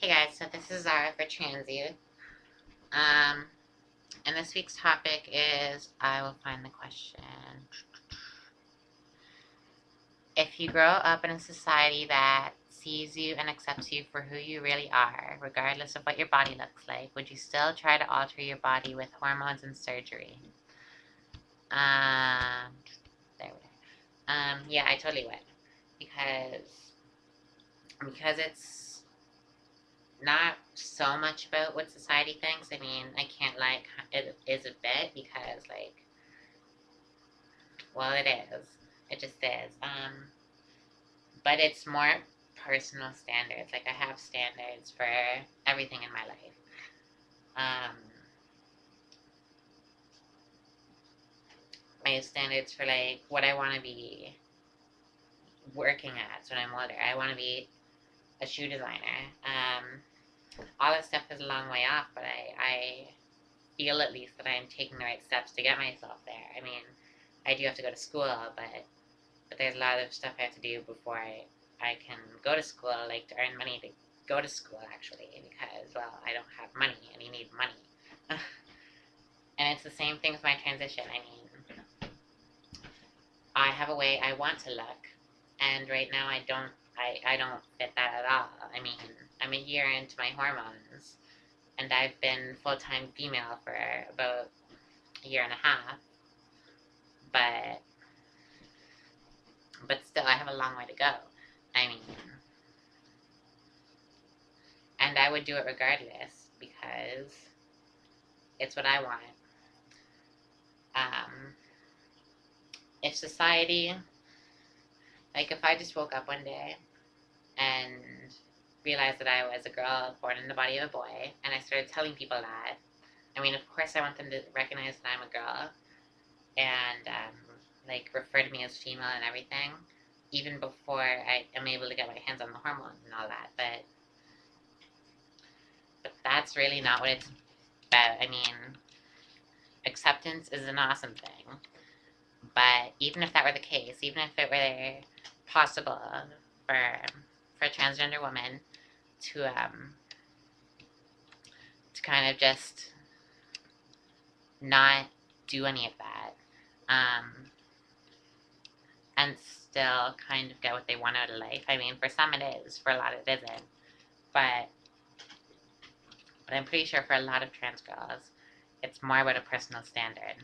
Hey guys, so this is Zara for Trans Youth. Um, and this week's topic is I will find the question. If you grow up in a society that sees you and accepts you for who you really are, regardless of what your body looks like, would you still try to alter your body with hormones and surgery? Um, there we go. Yeah, I totally would. Because it's not so much about what society thinks. I mean, I can't like it is a bit because well, it is. It just is. But it's more personal standards. Like I have standards for everything in my life. Um, I have standards for like what I want to be working at when I'm older. I want to be a shoe designer. All this stuff is a long way off, but I feel at least that I'm taking the right steps to get myself there. I mean, I do have to go to school, but there's a lot of stuff I have to do before I can go to school, like to earn money to go to school actually, because well, I don't have money and you need money. And it's the same thing with my transition. I mean, I have a way I want to look, and right now I don't fit that at all. I mean, I'm a year into my hormones, and I've been full time female for about a year and a half, but still I have a long way to go. I mean, and I would do it regardless because it's what I want. Um, if society, like if I just woke up one day and realized that I was a girl born in the body of a boy, and I started telling people that, I mean, of course, I want them to recognize that I'm a girl and like refer to me as female and everything, even before I am able to get my hands on the hormones and all that. But that's really not what it's about. I mean, acceptance is an awesome thing, but even if that were the case, even if it were possible for a transgender woman to kind of just not do any of that, um, and still kind of get what they want out of life. I mean, for some it is, for a lot it isn't. But I'm pretty sure for a lot of trans girls, it's more about a personal standard.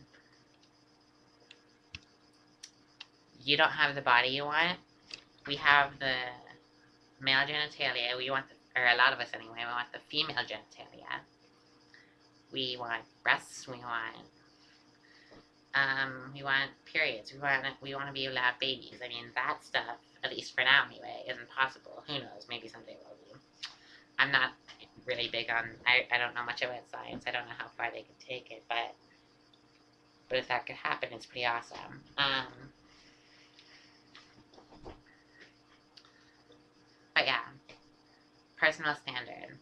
You don't have the body you want. We have the male genitalia. We want, or a lot of us anyway, we want the female genitalia. We want breasts. We want periods. We want to be able to have babies. I mean, that stuff, at least for now anyway, isn't possible. Who knows? Maybe someday will be. I'm not really big on. I don't know much about science. I don't know how far they could take it, but if that could happen, it's pretty awesome. But yeah, personal standard.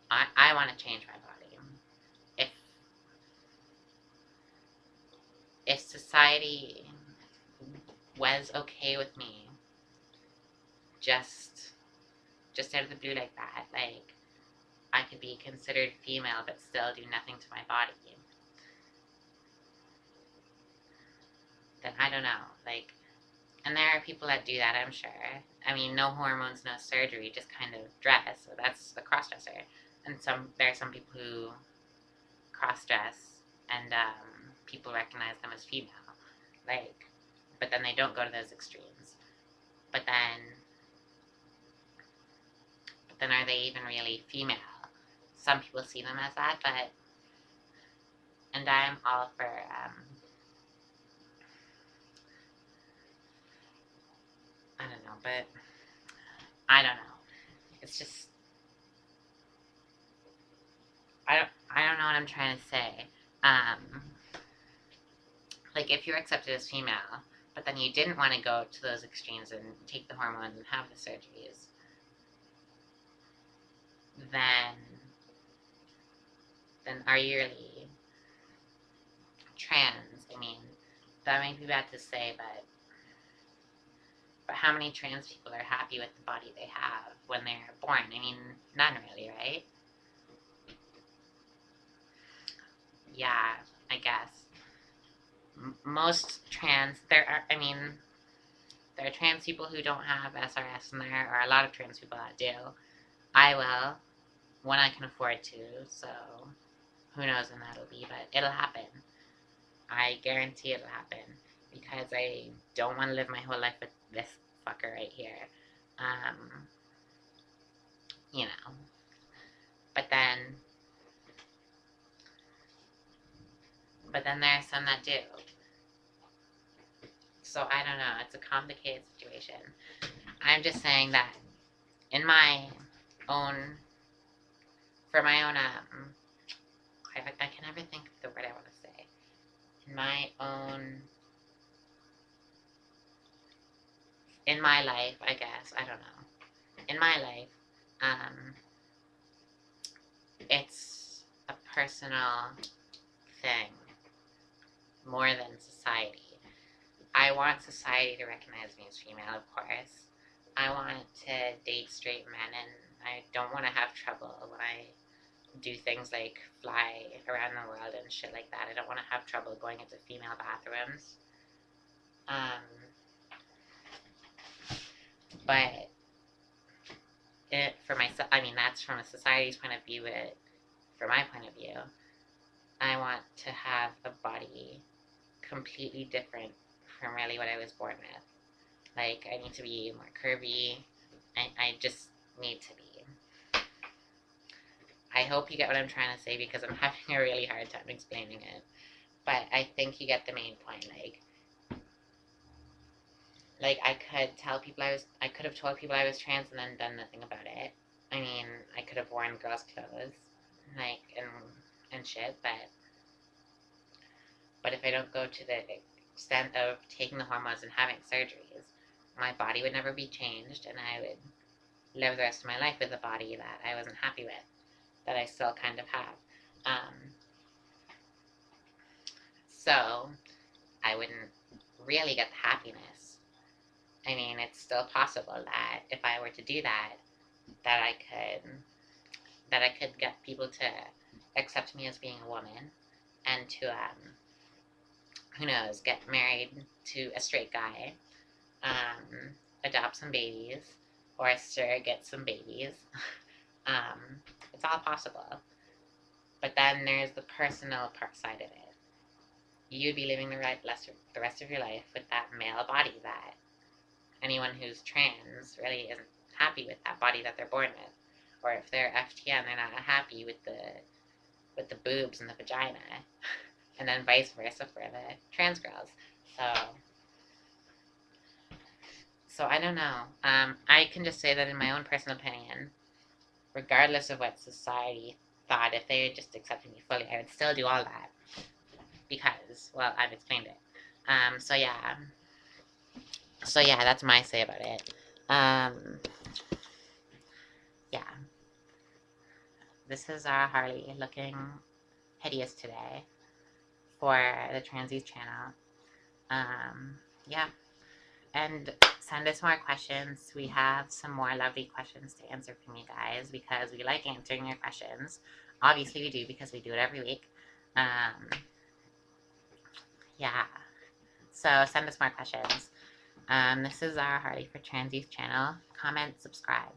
I want to change my body. If society was okay with me just out of the blue like that, like I could be considered female but still do nothing to my body, then I don't know. Like, and there are people that do that, I'm sure. I mean, no hormones, no surgery, just kind of dress. So that's a cross dresser. And there are some people who cross dress and people recognize them as female. Like, but then they don't go to those extremes. But then are they even really female? Some people see them as that, but and I'm all for I don't know, but I don't know. It's just I don't know what I'm trying to say. Um, like if you're accepted as female, but then you didn't want to go to those extremes and take the hormones and have the surgeries, then are you really trans? I mean, that might be bad to say, but But how many trans people are happy with the body they have when they're born? I mean, none really, right? Yeah, I guess. Most trans, there are trans people who don't have SRS, and there are a lot of trans people that do. I will, when I can afford to, so who knows when that'll be, but it'll happen. I guarantee it'll happen, because I don't want to live my whole life with this fucker right here. Um, you know. But then there are some that do. So I don't know. It's a complicated situation. I'm just saying that in my own, for my own, I can never think of the word I want to say. In my own, in my life, I guess, I don't know. In my life, um, it's a personal thing more than society. I want society to recognize me as female, of course. I want to date straight men, and I don't want to have trouble when I do things like fly around the world and shit like that. I don't want to have trouble going into female bathrooms. But for myself, I mean, that's from a society's point of view. But from my point of view, I want to have a body completely different from really what I was born with. Like, I need to be more curvy. I just need to be. I hope you get what I'm trying to say, because I'm having a really hard time explaining it. But I think you get the main point. Like I could have told people I was trans and then done nothing about it. I mean, I could have worn girls' clothes, like, and shit, but if I don't go to the extent of taking the hormones and having surgeries, my body would never be changed, and I would live the rest of my life with a body that I wasn't happy with, that I still kind of have. So I wouldn't really get the happiness. I mean, it's still possible that if I were to do that, that I could get people to accept me as being a woman, and to who knows, get married to a straight guy, adopt some babies, or surrogate some babies. um, it's all possible. But then there's the personal part side of it. You'd be living the rest of your life with that male body that anyone who's trans really isn't happy with that body that they're born with. Or if they're FTN, they're not happy with the boobs and the vagina. And then vice versa for the trans girls. So I don't know. I can just say that in my own personal opinion, regardless of what society thought, if they had just accepted me fully, I would still do all that. Because, well, I've explained it. So yeah. So yeah, that's my say about it. Yeah. This is Zara Harley looking hideous today for the Transies channel. Yeah. And send us more questions. We have some more lovely questions to answer from you guys, because we like answering your questions. Obviously we do, because we do it every week. Yeah. So send us more questions. This is Zara Harley for Transies channel. Comment, subscribe.